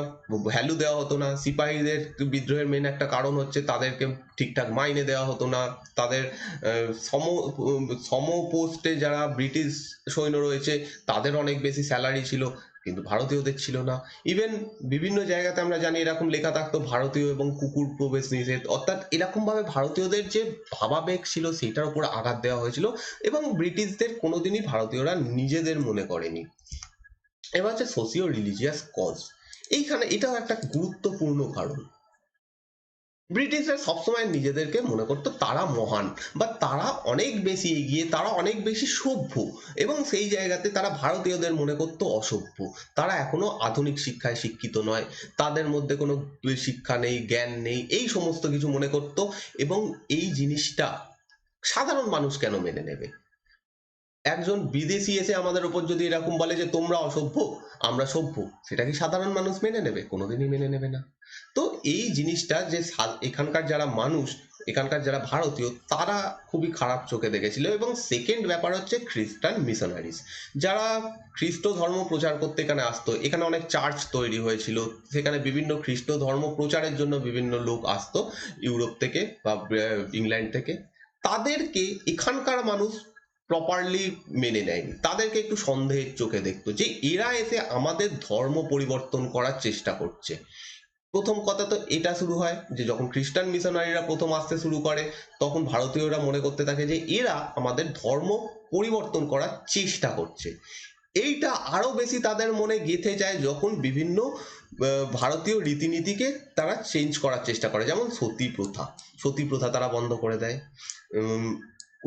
ভ্যালু দেওয়া হতো না। সিপাহীদের বিদ্রোহের মেন একটা কারণ হচ্ছে তাদেরকে ঠিকঠাক মাইনে দেওয়া হতো না। তাদের সম সম পোস্টে যারা ব্রিটিশ সৈন্য রয়েছে তাদের অনেক বেশি স্যালারি ছিল, কিন্তু ভারতীয়দের ছিল না। ইভেন বিভিন্ন জায়গাতে আমরা জানি এরকম লেখা থাকতো, ভারতীয় এবং কুকুর প্রবেশ নিষেধ। অর্থাৎ এরকম ভাবে ভারতীয়দের যে ভাবাবেগ ছিল সেটার উপর আঘাত দেওয়া হয়েছিল, এবং ব্রিটিশদের কোনোদিনই ভারতীয়রা নিজেদের মনে করেনি। এবার হচ্ছে সোশিও রিলিজিয়াস কজ। এইখানে এটাও একটা গুরুত্বপূর্ণ কারণ। ব্রিটিশরা সবসময় নিজেদেরকে মনে করতো তারা মহান, বা তারা অনেক বেশি এগিয়ে, তারা অনেক বেশি সভ্য, এবং সেই জায়গাতে তারা ভারতীয়দের মনে করতো অসভ্য। তারা এখনো আধুনিক শিক্ষায় শিক্ষিত নয়, তাদের মধ্যে কোনো শিক্ষা নেই, জ্ঞান নেই, এই সমস্ত কিছু মনে করতো। এবং এই জিনিসটা সাধারণ মানুষ কেন মেনে নেবে? একজন বিদেশি এসে আমাদের উপর যদি এরকম বলে যে তোমরা অসভ্য, আমরা সভ্য, সেটা কি সাধারণ মানুষ মেনে নেবে? কোনোদিনই মেনে নেবে না। তো এই জিনিসটা যে এখানকার যারা মানুষ, এখানকার যারা ভারতীয়, তারা খুবই খারাপ চোখে দেখেছিল। এবং সেকেন্ড ব্যাপার হচ্ছে খ্রিস্টান মিশনারিজ, যারা খ্রিস্ট ধর্ম প্রচার করতে এখানে আসতো। এখানে অনেক চার্চ তৈরি হয়েছিল, সেখানে বিভিন্ন খ্রিস্ট ধর্ম প্রচারের জন্য বিভিন্ন লোক আসতো ইউরোপ থেকে বা ইংল্যান্ড থেকে। তাদেরকে এখানকার মানুষ প্রপারলি মেনে নেয়নি, তাদেরকে একটু সন্দেহের চোখে দেখতো, যে এরা এসে আমাদের ধর্ম পরিবর্তন করার চেষ্টা করছে। প্রথম কথা তো এটা শুরু হয় যে যখন খ্রিস্টান মিশনারিরা প্রথম আসতে শুরু করে, তখন ভারতীয়রা মনে করতে থাকে যে এরা আমাদের ধর্ম পরিবর্তন করার চেষ্টা করছে। এইটা আরো বেশি তাদের মনে গেঁথে যায় যখন বিভিন্ন ভারতীয় রীতিনীতিকে তারা চেঞ্জ করার চেষ্টা করে। যেমন সতী প্রথা, সতী প্রথা তারা বন্ধ করে দেয়।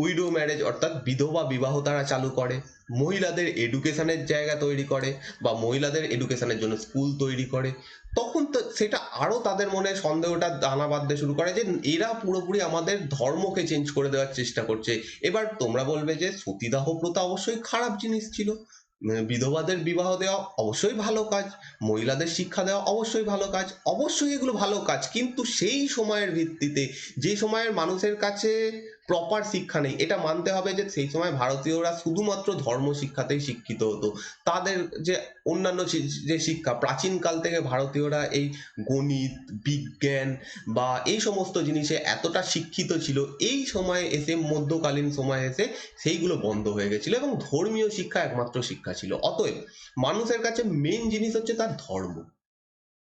উইডো ম্যারেজ অর্থাৎ বিধবা বিবাহ তারা চালু করে। মহিলাদের এডুকেশনের জায়গা তৈরি করে, বা মহিলাদের এডুকেশনের জন্য স্কুল তৈরি করে। তখন তো সেটা আরো তাদের মনে সন্দেহটা দানা বাঁধতে শুরু করে যে এরা পুরোপুরি আমাদের ধর্মকে চেঞ্জ করে দেওয়ার চেষ্টা করছে। এবার তোমরা বলবে যে সতীদাহ প্রথা অবশ্যই খারাপ জিনিস ছিল, বিধবাদের বিবাহ দেওয়া অবশ্যই ভালো কাজ, মহিলাদের শিক্ষা দেওয়া অবশ্যই ভালো কাজ, অবশ্যই এগুলো ভালো কাজ। কিন্তু সেই সময়ের ভিত্তিতে, যে সময়ের মানুষের কাছে প্রপার শিক্ষা নেই, এটা মানতে হবে যে সেই সময় ভারতীয়রা শুধুমাত্র ধর্ম শিক্ষাতেই শিক্ষিত হতো। তাদের যে অন্যান্য যে শিক্ষা, প্রাচীনকাল থেকে ভারতীয়রা এই গণিত, বিজ্ঞান বা এই সমস্ত জিনিসে এতটা শিক্ষিত ছিল, এই সময়ে এসে, মধ্যকালীন সময়ে এসে সেইগুলো বন্ধ হয়ে গেছিল, এবং ধর্মীয় শিক্ষা একমাত্র শিক্ষা ছিল। অতএব মানুষের কাছে মেন জিনিস হচ্ছে তার ধর্ম।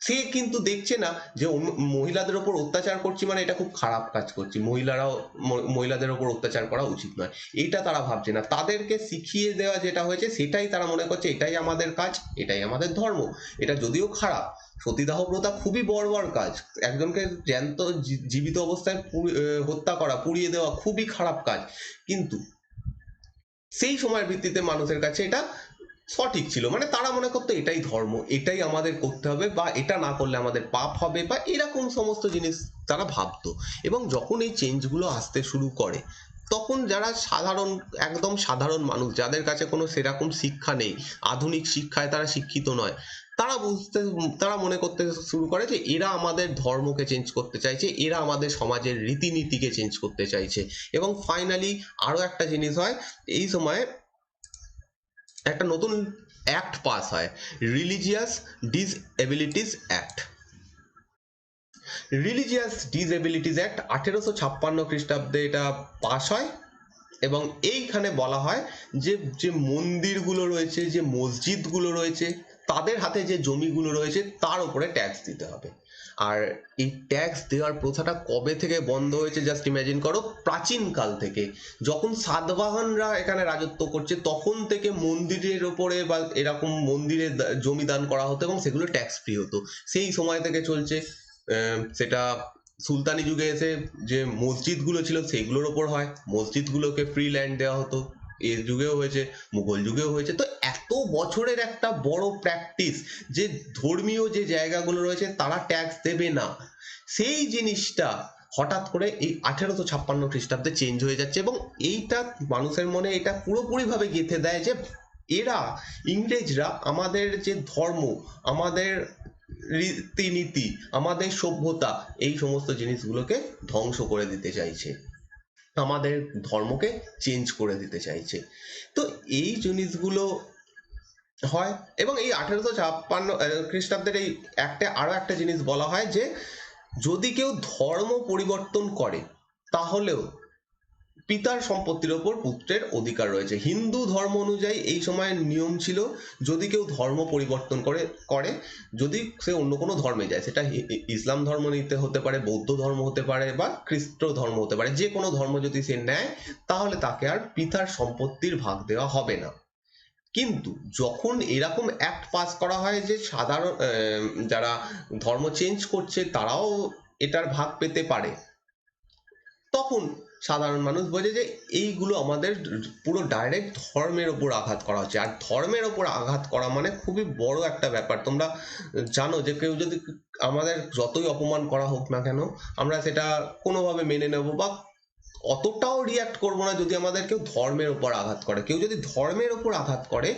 সে কিন্তু দেখছে না যে মহিলাদের ওপর অত্যাচার করছি মানে এটা খুব খারাপ কাজ করছি, মহিলাদের ওপর অত্যাচার করা উচিত নয়, এইটা তারা ভাবছে না। তাদেরকে শিখিয়ে দেওয়া যেটা হয়েছে সেটাই তারা মনে করছে এটাই আমাদের কাজ, এটাই আমাদের ধর্ম। এটা যদিও খারাপ, সতীদাহ প্রথা খুবই বর্বর কাজ, একজনকে জ্যান্ত জীবিত অবস্থায় হত্যা করা, পুড়িয়ে দেওয়া খুবই খারাপ কাজ, কিন্তু সেই সময়ের ভিত্তিতে মানুষের কাছে এটা সঠিক ছিল, মানে তারা মনে করতো এটাই ধর্ম, এটাই আমাদের করতে হবে, বা এটা না করলে আমাদের পাপ হবে, বা এরকম সমস্ত জিনিস তারা ভাবতো। এবং যখন এই চেঞ্জগুলো আসতে শুরু করে, তখন যারা সাধারণ, একদম সাধারণ মানুষ, যাদের কাছে কোনো সেরকম শিক্ষা নেই, আধুনিক শিক্ষায় তারা শিক্ষিত নয়, তারা মনে করতে শুরু করে যে এরা আমাদের ধর্মকে চেঞ্জ করতে চাইছে, এরা আমাদের সমাজের রীতিনীতিকে চেঞ্জ করতে চাইছে। এবং ফাইনালি আরো একটা জিনিস হয়, এই সময় একটা নতুন অ্যাক্ট পাস হয়, religious disabilities act. Religious disabilities act 1856 খ্রিস্টাব্দে এটা পাস হয়। এবং এইখানে বলা হয় যে যে মন্দিরগুলো রয়েছে, যে মসজিদগুলো রয়েছে, তাদের হাতে যে জমিগুলো রয়েছে তার উপরে ট্যাক্স দিতে হবে। আর এই ট্যাক্স দেওয়ার প্রথাটা কবে থেকে বন্ধ হয়েছে জাস্ট ইমাজিন করো, প্রাচীনকাল থেকে, যখন সাতবাহনরা এখানে রাজত্ব করছে তখন থেকে মন্দিরের ওপরে বা এরকম মন্দিরে জমি দান করা হতো এবং সেগুলো ট্যাক্স ফ্রি হতো। সেই সময় থেকে চলছে। সেটা সুলতানি যুগে এসে যে মসজিদগুলো ছিল সেগুলোর ওপর হয়, মসজিদগুলোকে ফ্রি ল্যান্ড দেওয়া হতো, এর যুগেও হয়েছে, মুঘল যুগেও হয়েছে। তো এত বছরের একটা বড় প্র্যাকটিস যে ধর্মীয় যে জায়গাগুলো রয়েছে তারা ট্যাক্স দেবে না, সেই জিনিসটা হঠাৎ করে এই 1856 খ্রিস্টাব্দে চেঞ্জ হয়ে যাচ্ছে। এবং এইটা মানুষের মনে এটা পুরোপুরিভাবে গেঁথে দেয় যে এরা, ইংরেজরা আমাদের যে ধর্ম, আমাদের রীতিনীতি, আমাদের সভ্যতা, এই সমস্ত জিনিসগুলোকে ধ্বংস করে দিতে চাইছে, আমাদের ধর্মকে চেঞ্জ করে দিতে চাইছে। তো এই জিনিসগুলো হয়। এবং এই 1856 খ্রিস্টাব্দের এই একটা আরো একটা জিনিস বলা হয় যে যদি কেউ ধর্ম পরিবর্তন করে তাহলেও পিতার সম্পত্তির ওপর পুত্রের অধিকার রয়েছে। হিন্দু ধর্ম অনুযায়ী এই সময়ের নিয়ম ছিল, যদি কেউ ধর্ম পরিবর্তন করে, যদি সে অন্য কোনো ধর্মে যায়, সেটা ইসলাম ধর্ম নিতে হতে পারে, বৌদ্ধ ধর্ম হতে পারে, বা খ্রিস্ট ধর্ম হতে পারে, যে কোনো ধর্ম যদি সে নেয় তাহলে তাকে আর পিতার সম্পত্তির ভাগ দেওয়া হবে না। কিন্তু যখন এরকম অ্যাক্ট পাস করা হয় যে সাধারণ যারা ধর্ম চেঞ্জ করছে তারাও এটার ভাগ পেতে পারে, তখন সাধারণ মানুষ বোঝে যে এইগুলো আমাদের পুরো ডাইরেক্ট ধর্মের ওপর আঘাত করা হচ্ছে। আর ধর্মের ওপর আঘাত করা মানে খুবই বড় একটা ব্যাপার। তোমরা জানো যে কেউ যদি, আমাদের যতই অপমান করা হোক না কেন, আমরা সেটা কোনোভাবে মেনে নেব বা অতটাও রিয়াক্ট করবো না যদি আমাদের কেউ ধর্মের ওপর আঘাত করে। কেউ যদি ধর্মের ওপর আঘাত করে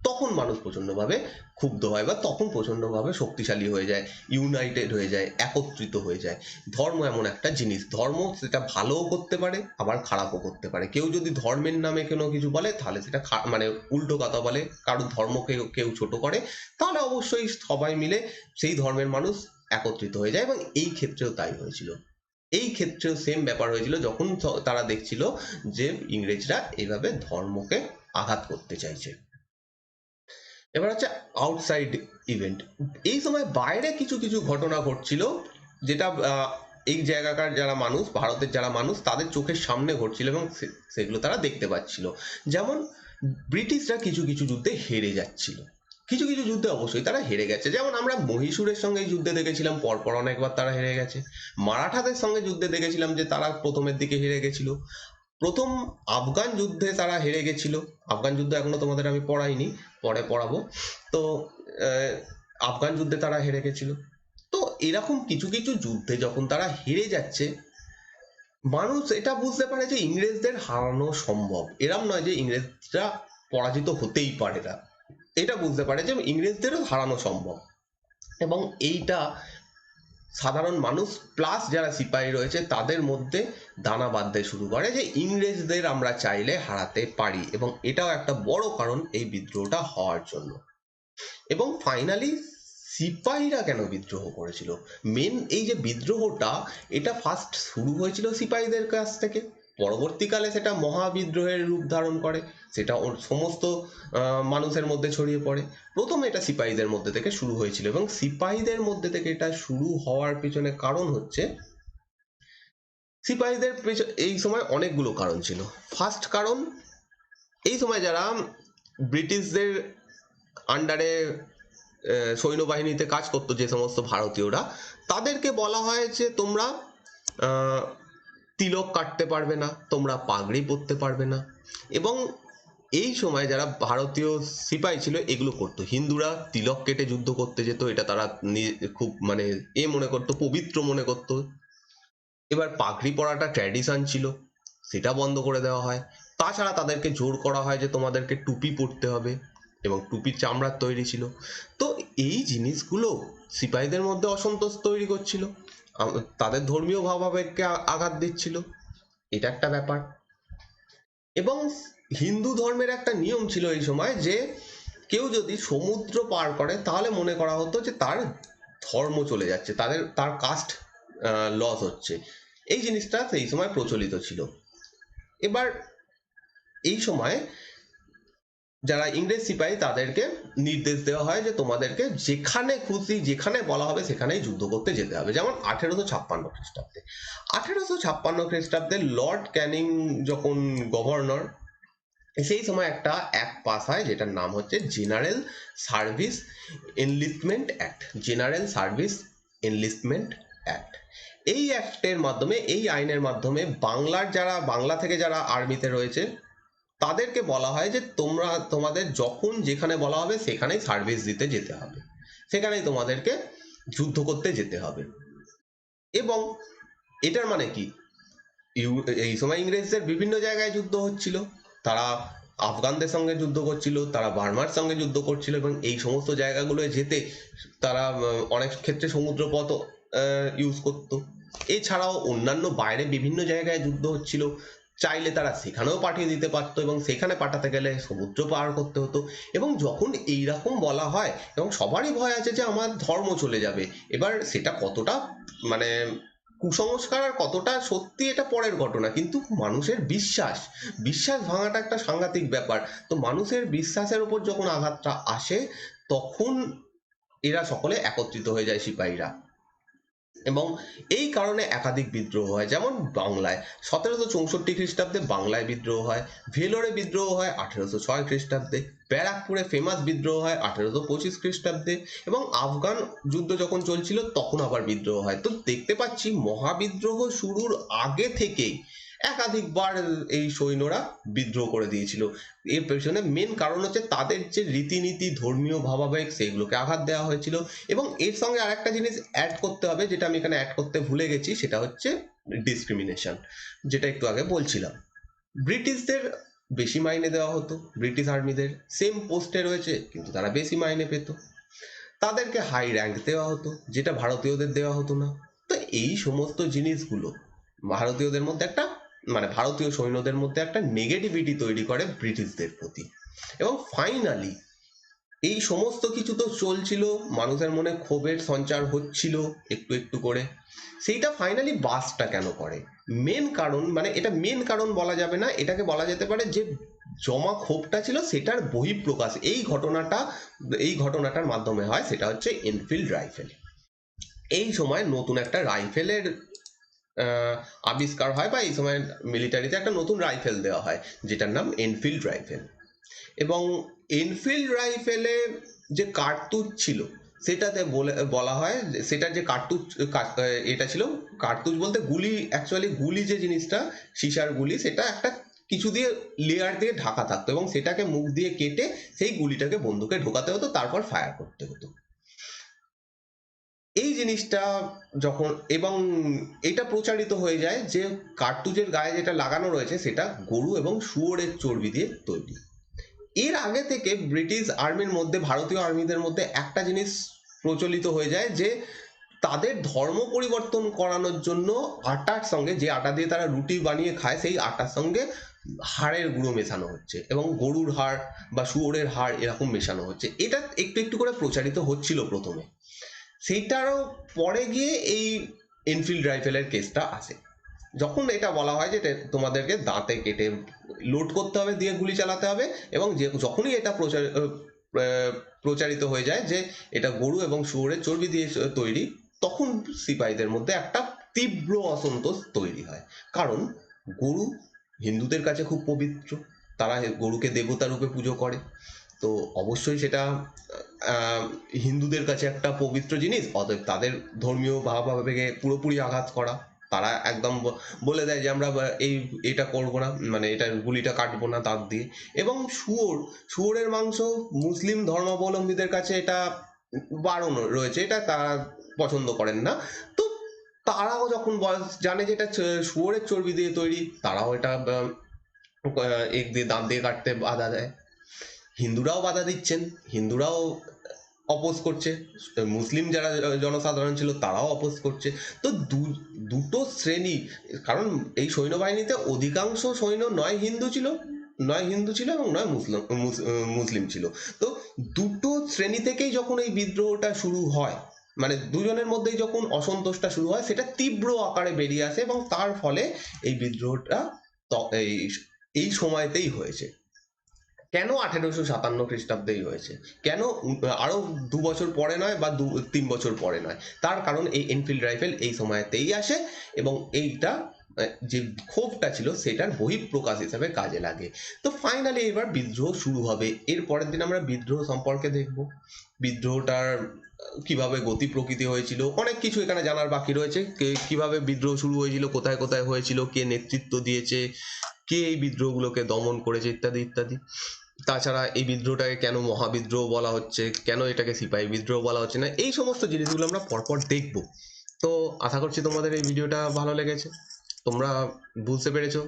তখন মানুষ প্রচন্ডভাবে ক্ষুব্ধ হয়, বা তখন প্রচন্ডভাবে শক্তিশালী হয়ে যায়, ইউনাইটেড হয়ে যায়, একত্রিত হয়ে যায়। ধর্ম এমন একটা জিনিস, ধর্ম সেটা ভালোও করতে পারে আবার খারাপও করতে পারে। কেউ যদি ধর্মের নামে কোনো কিছু বলে তাহলে সেটা মানে উল্টো কথা বলে, কারোর ধর্মকে কেউ ছোট করে, তাহলে অবশ্যই সবাই মিলে সেই ধর্মের মানুষ একত্রিত হয়ে যায়। এবং এই ক্ষেত্রেও তাই হয়েছিল, এই ক্ষেত্রেও সেম ব্যাপার হয়েছিল যখন তারা দেখছিল যে ইংরেজরা এইভাবে ধর্মকে আঘাত করতে চাইছে। এবার হচ্ছে আউটসাইড ইভেন্ট। এই সময় বাইরে কিছু কিছু ঘটনা ঘটছিল যেটা এই জায়গাকার যারা মানুষ, ভারতের যারা মানুষ, তাদের চোখের সামনে ঘটছিল এবং সেগুলো তারা দেখতে পাচ্ছিল। যেমন ব্রিটিশরা কিছু কিছু যুদ্ধে হেরে যাচ্ছিল, কিছু কিছু যুদ্ধে অবশ্যই তারা হেরে গেছে। যেমন আমরা মহীশূরের সঙ্গে যুদ্ধে দেখেছিলাম পরপর অনেকবার তারা হেরে গেছে। মারাঠাদের সঙ্গে যুদ্ধে দেখেছিলাম যে তারা প্রথমের দিকে হেরে গেছিল। প্রথম আফগান যুদ্ধে তারা হেরে গেছিল। আফগান যুদ্ধ এখনো তোমাদের আমি পড়াইনি, পরে পড়াবো। তো আফগান যুদ্ধে তারা হেরে গেছিল। তো এরকম কিছু কিছু যুদ্ধে যখন তারা হেরে যাচ্ছে, মানুষ এটা বুঝতে পারে যে ইংরেজদের হারানো সম্ভব, এরম নয় যে ইংরেজরা পরাজিত হতেই পারে না, এটা বুঝতে পারে যে ইংরেজদেরও হারানো সম্ভব। এবং এইটা সাধারণ মানুষ প্লাস যারা সিপাহী রয়েছে তাদের মধ্যে দানা বাঁধতে শুরু করে যে ইংরেজদের আমরা চাইলে হারাতে পারি। এবং এটাও একটা বড় কারণ এই বিদ্রোহটা হওয়ার জন্য। এবং ফাইনালি সিপাহীরা কেন বিদ্রোহ করেছিল, মেন এই যে বিদ্রোহটা, এটা ফার্স্ট শুরু হয়েছিল সিপাহীদের কাছ থেকে, পরবর্তীকালে সেটা মহাবিদ্রোহের রূপ ধারণ করে, সেটা সমস্ত মানুষের মধ্যে ছড়িয়ে পড়ে। প্রথমে এটা সিপাহীদের মধ্যে থেকে শুরু হয়েছিল, এবং সিপাহীদের মধ্যে থেকে এটা শুরু হওয়ার পিছনে কারণ হচ্ছে, সিপাহীদের এই সময় অনেকগুলো কারণ ছিল। ফার্স্ট কারণ, এই সময় যারা ব্রিটিশদের আন্ডারে সৈন্যবাহিনীতে কাজ করতো, যে সমস্ত ভারতীয়রা, তাদেরকে বলা হয় যে তোমরা তিলক কাটতে পারবে না, তোমরা পাগড়ি পরতে পারবে না। এবং এই সময় যারা ভারতীয় সিপাহী ছিল এগুলো করতো। হিন্দুরা তিলক কেটে যুদ্ধ করতে যেত, এটা তারা খুব মানে মনে করতো, পবিত্র মনে করতো। এবার পাগড়ি পরাটা ট্র্যাডিশন ছিল, সেটা বন্ধ করে দেওয়া হয়। তাছাড়া তাদেরকে জোর করা হয় যে তোমাদেরকে টুপি পরতে হবে, এবং টুপির চামড়ার তৈরি ছিল। তো এই জিনিসগুলো সিপাহীদের মধ্যে অসন্তোষ তৈরি করছিল, তাদের ধর্মীয় ভাবাবেগকে আঘাত দিচ্ছিল। এটা একটা ব্যাপার। এবং হিন্দু ধর্মের একটা নিয়ম ছিল এই সময়, যে কেউ যদি সমুদ্র পার করে তাহলে মনে করা হতো যে তার ধর্ম চলে যাচ্ছে, তার কাস্ট লস হচ্ছে। এই জিনিসটা সেই সময় প্রচলিত ছিল। এবার এই সময় যারা ইংরেজ সিপাহী, তাদেরকে নির্দেশ দেওয়া হয় যে তোমাদেরকে যেখানে খুশি, যেখানে বলা হবে সেখানেই যুদ্ধ করতে যেতে হবে। যেমন 1856 খ্রিস্টাব্দে 1856 খ্রিস্টাব্দে লর্ড ক্যানিং যখন গভর্নর, সেই সময় একটা অ্যাক্ট পাস হয় যেটার নাম হচ্ছে general service enlistment act. General service enlistment act, এই অ্যাক্টের মাধ্যমে, এই আইনের মাধ্যমে বাংলা থেকে যারা আর্মিতে রয়েছে তাদেরকে বলা হয় যে তোমাদের যখন যেখানে বলা হবে সেখানেই সার্ভিস দিতে যেতে হবে, সেখানেই তোমাদেরকে যুদ্ধ করতে যেতে হবে। এবং এটার মানে কি, এই সময় ইংরেজদের বিভিন্ন জায়গায় যুদ্ধ হচ্ছিল, তারা আফগানদের সঙ্গে যুদ্ধ করছিল, তারা বার্মার সঙ্গে যুদ্ধ করছিল, এবং এই সমস্ত জায়গাগুলোয় যেতে তারা অনেক ক্ষেত্রে সমুদ্রপথ ইউজ করতো। এছাড়াও অন্যান্য বাইরে বিভিন্ন জায়গায় যুদ্ধ হচ্ছিল, চাইলে তারা সেখানেও পাঠিয়ে দিতে পারতো, এবং সেখানে পাঠাতে গেলে সমুদ্র পার করতে হতো। এবং যখন এইরকম বলা হয়, এবং সবারই ভয় আছে যে আমার ধর্ম চলে যাবে, এবার সেটা কতটা মানে কুসংস্কার আর কতটা সত্যি এটা পরের ঘটনা, কিন্তু মানুষের বিশ্বাস ভাঙাটা একটা সাংঘাতিক ব্যাপার। তো মানুষের বিশ্বাসের উপর যখন আঘাতটা আসে, তখন এরা সকলে একত্রিত হয়ে যায়, সিপাহীরা। এবং এই কারণে একাধিক বিদ্রোহ হয়। যেমন বাংলায় 1764 খ্রিস্টাব্দে বাংলায় বিদ্রোহ হয়, ভেলোরে বিদ্রোহ হয় 1806 খ্রিস্টাব্দে, ব্যারাকপুরে ফেমাস বিদ্রোহ হয় 1825 খ্রিস্টাব্দে, এবং আফগান যুদ্ধ যখন চলছিল তখন আবার বিদ্রোহ হয়। তো দেখতে পাচ্ছি মহাবিদ্রোহ শুরুর আগে থেকেই একাধিকবার এই সৈন্যরা বিদ্রোহ করে দিয়েছিল। এর পেছনে মেন কারণ হচ্ছে তাদের যে রীতিনীতি, ধর্মীয় ভাবাবেগ, সেগুলোকে আঘাত দেওয়া হয়েছিল। এবং এর সঙ্গে আরেকটা জিনিস অ্যাড করতে হবে, যেটা আমি এখানে অ্যাড করতে ভুলে গেছি, সেটা হচ্ছে ডিসক্রিমিনেশন, যেটা একটু আগে বলছিলাম। ব্রিটিশদের বেশি মাইনে দেওয়া হতো, ব্রিটিশ আর্মিদের সেম পোস্টে রয়েছে কিন্তু তারা বেশি মাইনে পেত। তাদেরকে হাই র্যাঙ্ক দেওয়া হতো, যেটা ভারতীয়দের দেওয়া হতো না। তো এই সমস্ত জিনিসগুলো ভারতীয়দের মধ্যে একটা ভারতীয় সৈন্যদের মধ্যে একটা নেগেটিভিটি তৈরি করে ব্রিটিশদের প্রতি। এবং ফাইনালি এই সমস্ত কিছু তো চলছিল, মানুষের মনে ক্ষোভের সঞ্চার হচ্ছিল একটু একটু করে। সেইটা ফাইনালি বাসটা কেন করে, মেন কারণ, এটা মেন কারণ বলা যাবে না, এটাকে বলা যেতে পারে যে জমা ক্ষোভটা ছিল সেটার বহিঃপ্রকাশ এই ঘটনাটার মাধ্যমে হয়। সেটা হচ্ছে এনফিল্ড রাইফেল। এই সময় নতুন একটা রাইফেলের আবিষ্কার হয়, বা এই সময় মিলিটারিতে একটা নতুন রাইফেল দেওয়া হয় যেটার নাম এনফিল্ড রাইফেল। এবং এনফিল্ড রাইফেলে যে কার্তুজ ছিল, সেটাতে বলা হয়, সেটার যে কার্তুজ এটা ছিল, কার্তুজ বলতে গুলি, অ্যাকচুয়ালি গুলি যে জিনিসটা, সীসার গুলি, সেটা একটা কিছু দিয়ে লেয়ার দিয়ে ঢাকা থাকতো, এবং সেটাকে মুখ দিয়ে কেটে সেই গুলিটাকে বন্দুকে ঢোকাতে হতো, তারপর ফায়ার করতে হতো। এই জিনিসটা যখন, এবং এটা প্রচারিত হয়ে যায় যে কার্তুজের গায়ে যেটা লাগানো রয়েছে সেটা গরু এবং শুয়োরের চর্বি দিয়ে তৈরি। এর আগে থেকে ব্রিটিশ আর্মির মধ্যে, ভারতীয় আর্মিদের মধ্যে একটা জিনিস প্রচলিত হয়ে যায় যে তাদের ধর্ম পরিবর্তন করানোর জন্য আটার সঙ্গে, যে আটা দিয়ে তারা রুটি বানিয়ে খায়, সেই আটার সঙ্গে হাড়ের গুঁড়ো মেশানো হচ্ছে, এবং গরুর হাড় বা শুয়োরের হাড় এরকম মেশানো হচ্ছে। এটা একটু একটু করে প্রচারিত হচ্ছিল প্রথমে, সেইটারও পরে গিয়ে এই এনফিল্ড রাইফেলের কেসটা আসে। যখন এটা বলা হয় যে তোমাদেরকে দাঁতে কেটে লোড করতে হবে, দিয়ে গুলি চালাতে হবে, এবং যখনই এটা প্রচারিত হয়ে যায় যে এটা গরু এবং শুয়োরের চর্বি দিয়ে তৈরি, তখন সিপাহীদের মধ্যে একটা তীব্র অসন্তোষ তৈরি হয়। কারণ গরু হিন্দুদের কাছে খুব পবিত্র, তারা গরুকে দেবতা রূপে পুজো করে। তো অবশ্যই সেটা হিন্দুদের কাছে একটা পবিত্র জিনিস, অতএব তাদের ধর্মীয় ভাবাবেগে পুরোপুরি আঘাত করা। তারা একদম বলে দেয় যে আমরা এটা করবো না, মানে এটা গুলিটা কাটবো না দাঁত দিয়ে। এবং শুয়োরের মাংস মুসলিম ধর্মাবলম্বীদের কাছে এটা বারণ রয়েছে, এটা তারা পছন্দ করেন না। তো তারাও যখন জানে যে এটা শুয়োরের চর্বি দিয়ে তৈরি, তারাও এটা দাঁত দিয়ে কাটতে বাধা দেয়। হিন্দুরাও বাধা দিচ্ছেন, হিন্দুরাও অপোজ করছে, মুসলিম যারা জনসাধারণ ছিল তারাও অপোজ করছে। তো দুটো শ্রেণী, কারণ এই সৈন্যবাহিনীতে অধিকাংশ সৈন্য নয় হিন্দু ছিল এবং নয় মুসলিম ছিল। তো দুটো শ্রেণী থেকেই যখন এই বিদ্রোহটা শুরু হয়, মানে দুজনের মধ্যেই যখন অসন্তোষটা শুরু হয়, সেটা তীব্র আকারে বেরিয়ে আসে, এবং তার ফলে এই বিদ্রোহটা এই সময়তেই হয়েছে। কেন 1857 খ্রিস্টাব্দেই হয়েছে, কেন আরো 2 বছর পরে নয় বা 3 বছর পরে নয়? তার কারণ এই এনফিল্ড রাইফেল এই সময়তেই আসে, এবং এইটা যে ক্ষোভটা ছিল সেটার বহিঃপ্রকাশ হিসেবে কাজে লাগে। তো ফাইনালি এবার বিদ্রোহ শুরু হবে। এর পরের দিন আমরা বিদ্রোহ সম্পর্কে দেখব, বিদ্রোহটার কিভাবে গতি প্রকৃতি হয়েছিল, অনেক কিছু এখানে জানার বাকি রয়েছে। কিভাবে বিদ্রোহ শুরু হয়েছিল, কোথায় কোথায় হয়েছিল, কে নেতৃত্ব দিয়েছে, কে এই বিদ্রোহগুলোকে দমন করেছে, ইত্যাদি ইত্যাদি। তাছাড়া এই বিদ্রোহটাকে কেন মহাবিদ্রোহ বলা হচ্ছে, কেন এটাকে সিপাহী বিদ্রোহ বলা হচ্ছে না, এই সমস্ত জিনিসগুলো আমরা পরপর দেখব। তো আশা করছি তোমাদের এই ভিডিওটা ভালো লেগেছে, তোমরা বুঝতে পেরেছো।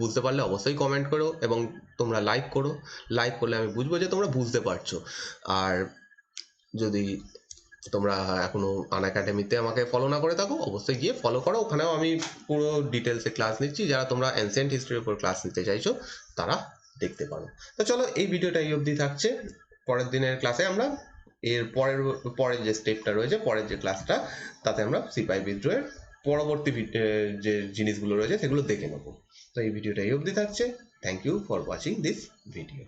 বুঝতে পারলে অবশ্যই কমেন্ট করো, এবং তোমরা লাইক করো। লাইক করলে আমি বুঝবো যে তোমরা বুঝতে পারছো। আর যদি তোমরা এখনো আনএকাডেমিতে আমাকে ফলো না করে থাকো, অবশ্যই গিয়ে ফলো করো। ওখানেও আমি পুরো ডিটেলসে ক্লাস নিচ্ছি। যারা তোমরা এনসিয়েন্ট হিস্ট্রির উপর ক্লাস নিতে চাইছো তারা দেখতে পারো। তো চলো, এই ভিডিওটা এই অবধি থাকছে। পরের দিনের ক্লাসে আমরা এর পরের যে স্টেপটা রয়েছে, পরের যে ক্লাসটা, তাতে আমরা সিপাহী বিদ্রোহের পরবর্তী যে জিনিসগুলো রয়েছে সেগুলো দেখে নেবো। তো এই ভিডিওটা এই অবধি থাকছে। Thank you for watching this video.